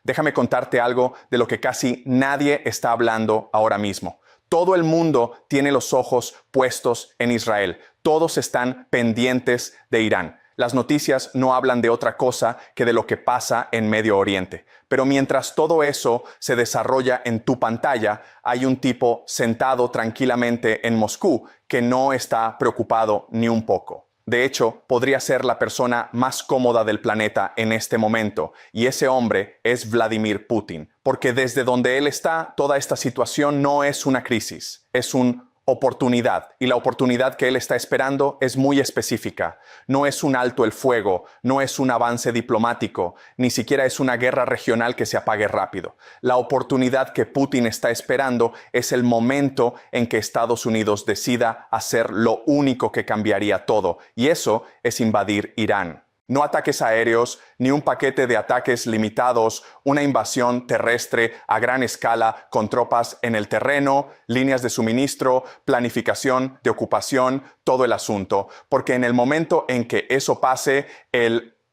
Déjame contarte algo de lo que casi nadie está hablando ahora mismo. Todo el mundo tiene los ojos puestos en Israel. Todos están pendientes de Irán. Las noticias no hablan de otra cosa que de lo que pasa en Medio Oriente. Pero mientras todo eso se desarrolla en tu pantalla, hay un tipo sentado tranquilamente en Moscú que no está preocupado ni un poco. De hecho, podría ser la persona más cómoda del planeta en este momento, y ese hombre es Vladimir Putin, porque desde donde él está, toda esta situación no es una crisis, es una oportunidad, y la oportunidad que él está esperando es muy específica. No es un alto el fuego, no es un avance diplomático, ni siquiera es una guerra regional que se apague rápido. La oportunidad que Putin está esperando es el momento en que Estados Unidos decida hacer lo único que cambiaría todo, y eso es invadir Irán. No ataques aéreos, ni un paquete de ataques limitados, una invasión terrestre a gran escala con tropas en el terreno, líneas de suministro, planificación de ocupación, todo el asunto. Porque en el momento en que eso pase,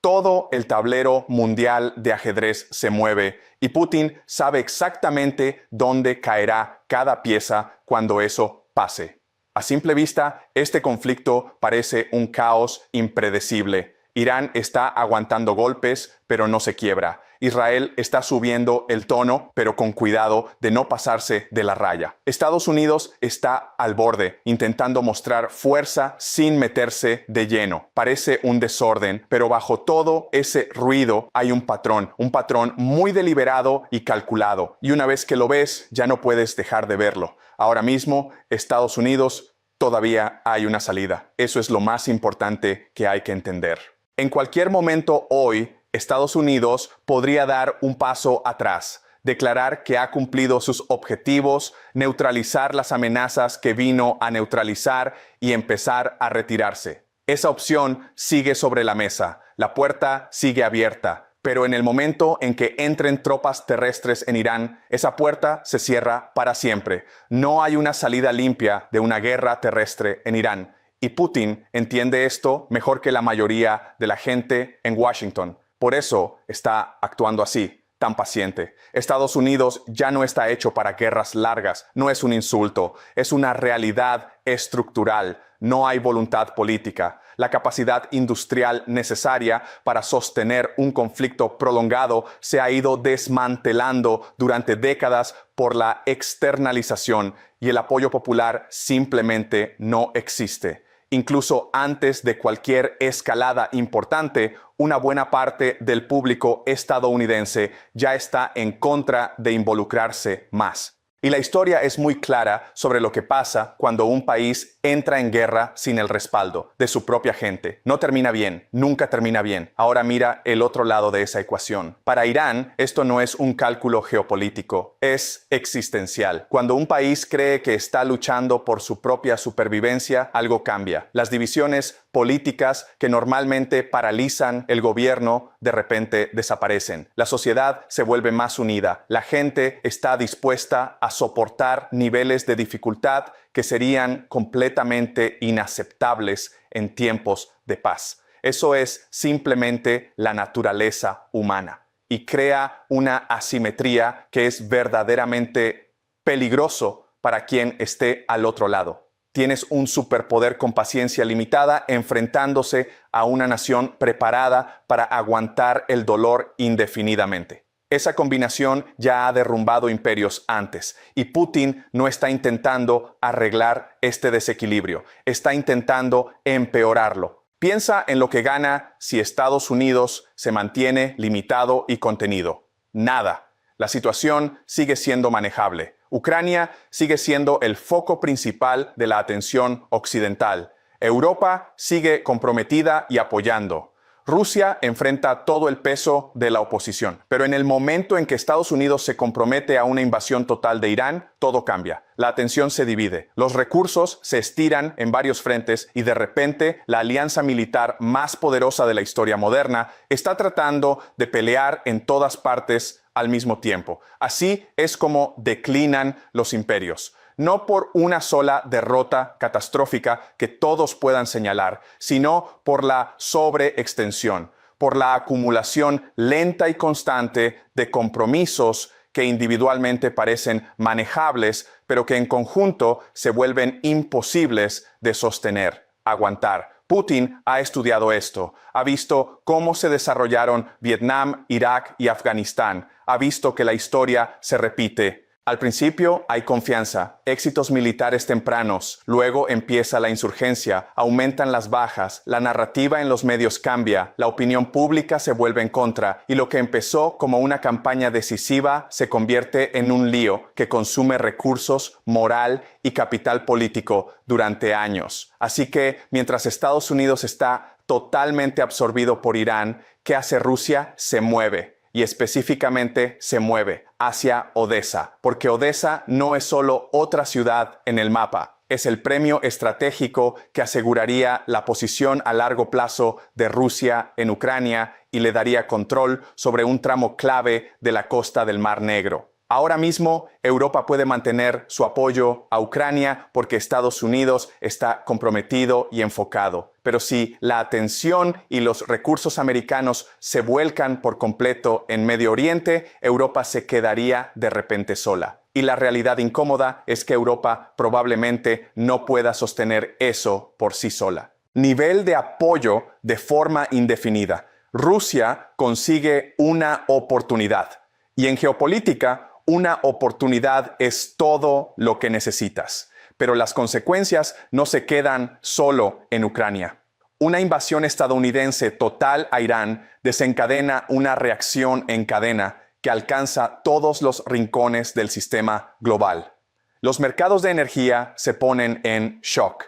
todo el tablero mundial de ajedrez se mueve y Putin sabe exactamente dónde caerá cada pieza cuando eso pase. A simple vista, este conflicto parece un caos impredecible. Irán está aguantando golpes, pero no se quiebra. Israel está subiendo el tono, pero con cuidado de no pasarse de la raya. Estados Unidos está al borde, intentando mostrar fuerza sin meterse de lleno. Parece un desorden, pero bajo todo ese ruido hay un patrón muy deliberado y calculado. Y una vez que lo ves, ya no puedes dejar de verlo. Ahora mismo, Estados Unidos todavía hay una salida. Eso es lo más importante que hay que entender. En cualquier momento hoy, Estados Unidos podría dar un paso atrás, declarar que ha cumplido sus objetivos, neutralizar las amenazas que vino a neutralizar y empezar a retirarse. Esa opción sigue sobre la mesa, la puerta sigue abierta, pero en el momento en que entren tropas terrestres en Irán, esa puerta se cierra para siempre. No hay una salida limpia de una guerra terrestre en Irán. Y Putin entiende esto mejor que la mayoría de la gente en Washington. Por eso está actuando así, tan paciente. Estados Unidos ya no está hecho para guerras largas. No es un insulto, es una realidad estructural. No hay voluntad política. La capacidad industrial necesaria para sostener un conflicto prolongado se ha ido desmantelando durante décadas por la externalización y el apoyo popular simplemente no existe. Incluso antes de cualquier escalada importante, una buena parte del público estadounidense ya está en contra de involucrarse más. Y la historia es muy clara sobre lo que pasa cuando un país entra en guerra sin el respaldo de su propia gente. No termina bien, nunca termina bien. Ahora mira el otro lado de esa ecuación. Para Irán, esto no es un cálculo geopolítico, es existencial. Cuando un país cree que está luchando por su propia supervivencia, algo cambia. Las divisiones políticas que normalmente paralizan el gobierno de repente desaparecen. La sociedad se vuelve más unida. La gente está dispuesta a soportar niveles de dificultad que serían completamente inaceptables en tiempos de paz. Eso es simplemente la naturaleza humana y crea una asimetría que es verdaderamente peligroso para quien esté al otro lado. Tienes un superpoder con paciencia limitada enfrentándose a una nación preparada para aguantar el dolor indefinidamente. Esa combinación ya ha derrumbado imperios antes y Putin no está intentando arreglar este desequilibrio, está intentando empeorarlo. Piensa en lo que gana si Estados Unidos se mantiene limitado y contenido. Nada. La situación sigue siendo manejable. Ucrania sigue siendo el foco principal de la atención occidental. Europa sigue comprometida y apoyando. Rusia enfrenta todo el peso de la oposición. Pero en el momento en que Estados Unidos se compromete a una invasión total de Irán, todo cambia. La atención se divide. Los recursos se estiran en varios frentes y de repente la alianza militar más poderosa de la historia moderna está tratando de pelear en todas partes al mismo tiempo. Así es como declinan los imperios. No por una sola derrota catastrófica que todos puedan señalar, sino por la sobreextensión, por la acumulación lenta y constante de compromisos que individualmente parecen manejables, pero que en conjunto se vuelven imposibles de sostener, aguantar. Putin ha estudiado esto, ha visto cómo se desarrollaron Vietnam, Irak y Afganistán, ha visto que la historia se repite. Al principio hay confianza, éxitos militares tempranos, luego empieza la insurgencia, aumentan las bajas, la narrativa en los medios cambia, la opinión pública se vuelve en contra y lo que empezó como una campaña decisiva se convierte en un lío que consume recursos, moral y capital político durante años. Así que mientras Estados Unidos está totalmente absorbido por Irán, ¿qué hace Rusia? Se mueve. Y específicamente se mueve hacia Odessa, porque Odessa no es solo otra ciudad en el mapa, es el premio estratégico que aseguraría la posición a largo plazo de Rusia en Ucrania y le daría control sobre un tramo clave de la costa del Mar Negro. Ahora mismo, Europa puede mantener su apoyo a Ucrania porque Estados Unidos está comprometido y enfocado. Pero si la atención y los recursos americanos se vuelcan por completo en Medio Oriente, Europa se quedaría de repente sola. Y la realidad incómoda es que Europa probablemente no pueda sostener eso por sí sola. Nivel de apoyo de forma indefinida. Rusia consigue una oportunidad. Y en geopolítica, una oportunidad es todo lo que necesitas, pero las consecuencias no se quedan solo en Ucrania. Una invasión estadounidense total a Irán desencadena una reacción en cadena que alcanza todos los rincones del sistema global. Los mercados de energía se ponen en shock.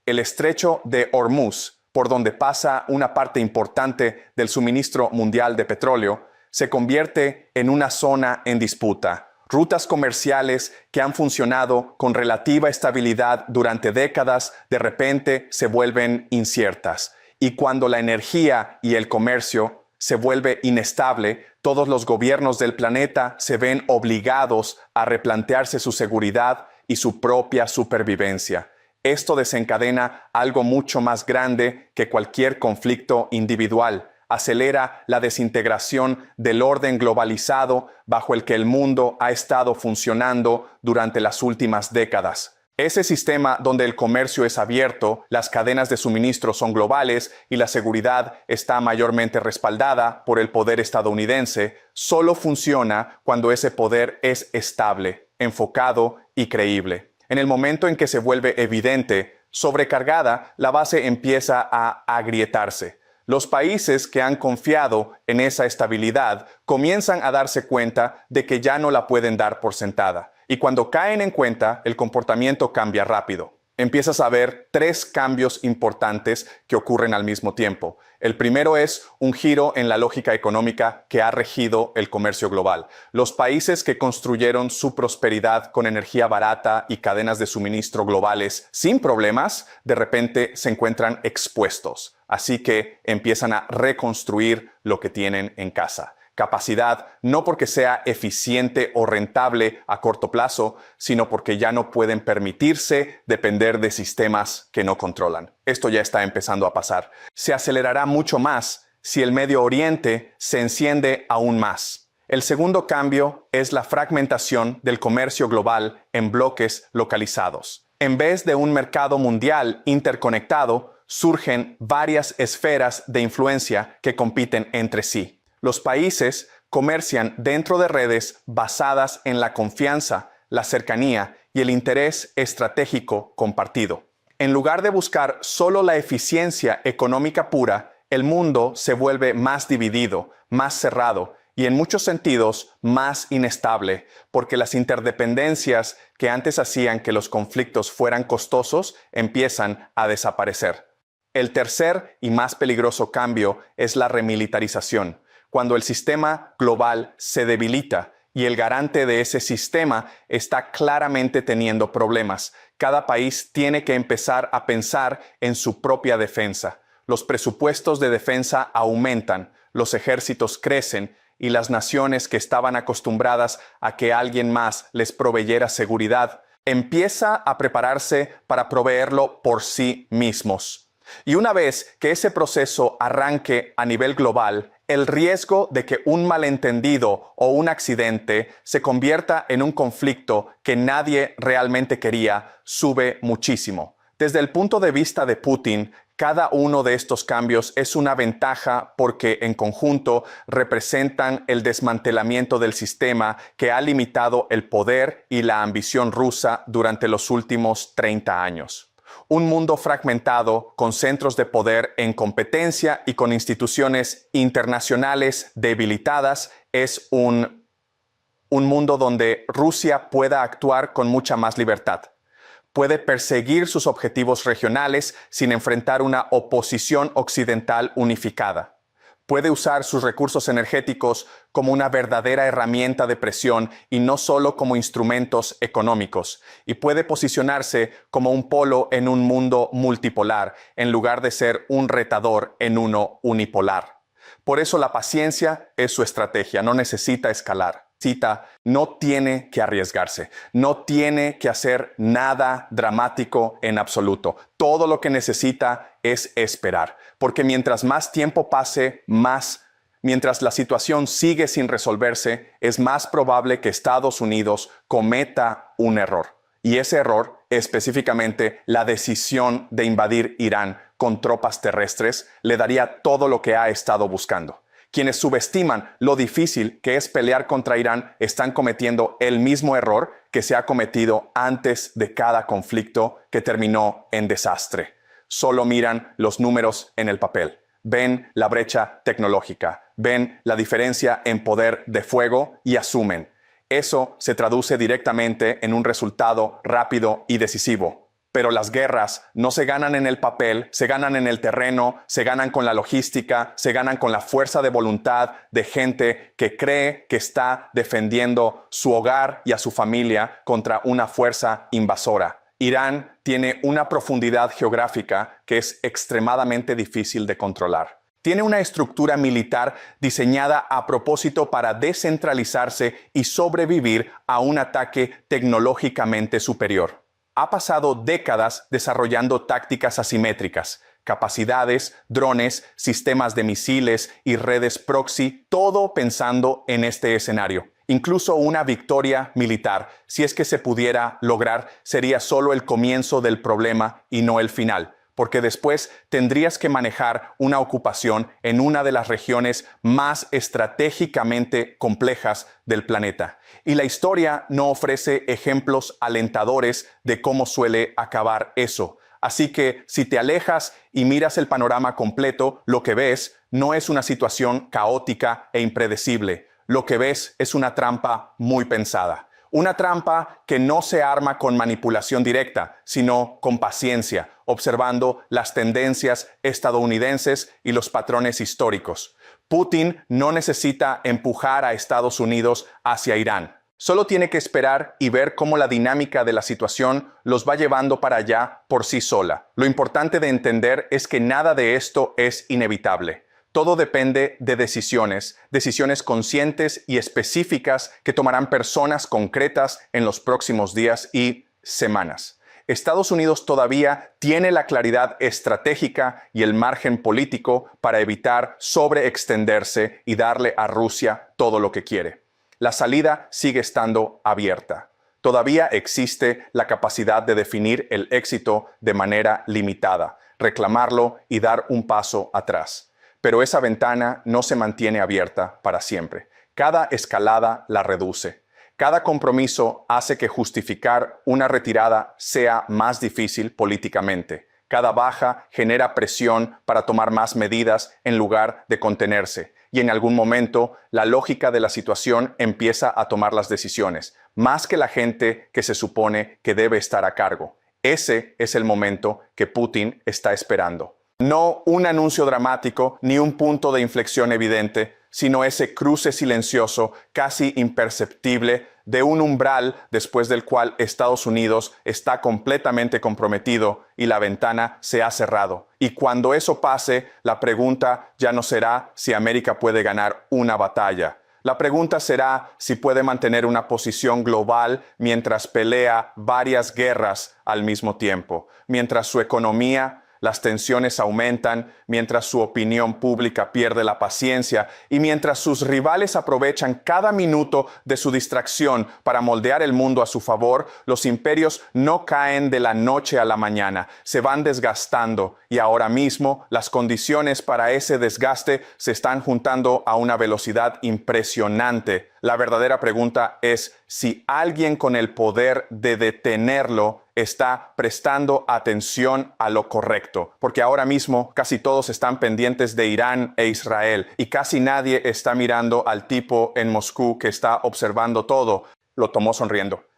El estrecho de Hormuz, por donde pasa una parte importante del suministro mundial de petróleo, se convierte en una zona en disputa. Rutas comerciales que han funcionado con relativa estabilidad durante décadas de repente se vuelven inciertas. Y cuando la energía y el comercio se vuelve inestable, todos los gobiernos del planeta se ven obligados a replantearse su seguridad y su propia supervivencia. Esto desencadena algo mucho más grande que cualquier conflicto individual. Acelera la desintegración del orden globalizado bajo el que el mundo ha estado funcionando durante las últimas décadas. Ese sistema donde el comercio es abierto, las cadenas de suministro son globales y la seguridad está mayormente respaldada por el poder estadounidense, solo funciona cuando ese poder es estable, enfocado y creíble. En el momento en que se vuelve evidente, sobrecargada, la base empieza a agrietarse. Los países que han confiado en esa estabilidad comienzan a darse cuenta de que ya no la pueden dar por sentada. Y cuando caen en cuenta, el comportamiento cambia rápido. Empiezas a ver 3 cambios importantes que ocurren al mismo tiempo. El primero es un giro en la lógica económica que ha regido el comercio global. Los países que construyeron su prosperidad con energía barata y cadenas de suministro globales sin problemas, de repente se encuentran expuestos. Así que empiezan a reconstruir lo que tienen en casa. Capacidad no porque sea eficiente o rentable a corto plazo, sino porque ya no pueden permitirse depender de sistemas que no controlan. Esto ya está empezando a pasar. Se acelerará mucho más si el Medio Oriente se enciende aún más. El segundo cambio es la fragmentación del comercio global en bloques localizados. En vez de un mercado mundial interconectado, surgen varias esferas de influencia que compiten entre sí. Los países comercian dentro de redes basadas en la confianza, la cercanía y el interés estratégico compartido. En lugar de buscar solo la eficiencia económica pura, el mundo se vuelve más dividido, más cerrado y en muchos sentidos más inestable, porque las interdependencias que antes hacían que los conflictos fueran costosos empiezan a desaparecer. El tercer y más peligroso cambio es la remilitarización. Cuando el sistema global se debilita y el garante de ese sistema está claramente teniendo problemas, cada país tiene que empezar a pensar en su propia defensa. Los presupuestos de defensa aumentan, los ejércitos crecen y las naciones que estaban acostumbradas a que alguien más les proveyera seguridad, empieza a prepararse para proveerlo por sí mismos. Y una vez que ese proceso arranque a nivel global, el riesgo de que un malentendido o un accidente se convierta en un conflicto que nadie realmente quería sube muchísimo. Desde el punto de vista de Putin, cada uno de estos cambios es una ventaja porque en conjunto representan el desmantelamiento del sistema que ha limitado el poder y la ambición rusa durante los últimos 30 años. Un mundo fragmentado, con centros de poder en competencia y con instituciones internacionales debilitadas, es un mundo donde Rusia pueda actuar con mucha más libertad. Puede perseguir sus objetivos regionales sin enfrentar una oposición occidental unificada. Puede usar sus recursos energéticos como una verdadera herramienta de presión y no solo como instrumentos económicos. Y puede posicionarse como un polo en un mundo multipolar, en lugar de ser un retador en uno unipolar. Por eso la paciencia es su estrategia, no necesita escalar. No tiene que arriesgarse, no tiene que hacer nada dramático en absoluto. Todo lo que necesita es esperar, porque mientras más tiempo pase, mientras la situación sigue sin resolverse, es más probable que Estados Unidos cometa un error. Y ese error, específicamente la decisión de invadir Irán con tropas terrestres, le daría todo lo que ha estado buscando. Quienes subestiman lo difícil que es pelear contra Irán están cometiendo el mismo error que se ha cometido antes de cada conflicto que terminó en desastre. Solo miran los números en el papel. Ven la brecha tecnológica, ven la diferencia en poder de fuego y asumen. Eso se traduce directamente en un resultado rápido y decisivo. Pero las guerras no se ganan en el papel, se ganan en el terreno, se ganan con la logística, se ganan con la fuerza de voluntad de gente que cree que está defendiendo su hogar y a su familia contra una fuerza invasora. Irán tiene una profundidad geográfica que es extremadamente difícil de controlar. Tiene una estructura militar diseñada a propósito para descentralizarse y sobrevivir a un ataque tecnológicamente superior. Ha pasado décadas desarrollando tácticas asimétricas, capacidades, drones, sistemas de misiles y redes proxy, todo pensando en este escenario. Incluso una victoria militar, si es que se pudiera lograr, sería solo el comienzo del problema y no el final, porque después tendrías que manejar una ocupación en una de las regiones más estratégicamente complejas del planeta. Y la historia no ofrece ejemplos alentadores de cómo suele acabar eso. Así que si te alejas y miras el panorama completo, lo que ves no es una situación caótica e impredecible. Lo que ves es una trampa muy pensada. Una trampa que no se arma con manipulación directa, sino con paciencia, observando las tendencias estadounidenses y los patrones históricos. Putin no necesita empujar a Estados Unidos hacia Irán. Solo tiene que esperar y ver cómo la dinámica de la situación los va llevando para allá por sí sola. Lo importante de entender es que nada de esto es inevitable. Todo depende de decisiones conscientes y específicas que tomarán personas concretas en los próximos días y semanas. Estados Unidos todavía tiene la claridad estratégica y el margen político para evitar sobreextenderse y darle a Rusia todo lo que quiere. La salida sigue estando abierta. Todavía existe la capacidad de definir el éxito de manera limitada, reclamarlo y dar un paso atrás. Pero esa ventana no se mantiene abierta para siempre. Cada escalada la reduce. Cada compromiso hace que justificar una retirada sea más difícil políticamente. Cada baja genera presión para tomar más medidas en lugar de contenerse. Y en algún momento, la lógica de la situación empieza a tomar las decisiones, más que la gente que se supone que debe estar a cargo. Ese es el momento que Putin está esperando. No un anuncio dramático ni un punto de inflexión evidente, sino ese cruce silencioso, casi imperceptible, de un umbral después del cual Estados Unidos está completamente comprometido y la ventana se ha cerrado. Y cuando eso pase, la pregunta ya no será si América puede ganar una batalla. La pregunta será si puede mantener una posición global mientras pelea varias guerras al mismo tiempo, mientras su economía, Las tensiones aumentan mientras su opinión pública pierde la paciencia y mientras sus rivales aprovechan cada minuto de su distracción para moldear el mundo a su favor. Los imperios no caen de la noche a la mañana, se van desgastando y ahora mismo las condiciones para ese desgaste se están juntando a una velocidad impresionante. La verdadera pregunta es si alguien con el poder de detenerlo está prestando atención a lo correcto, porque ahora mismo casi todos están pendientes de Irán e Israel y casi nadie está mirando al tipo en Moscú que está observando todo. Lo tomó sonriendo.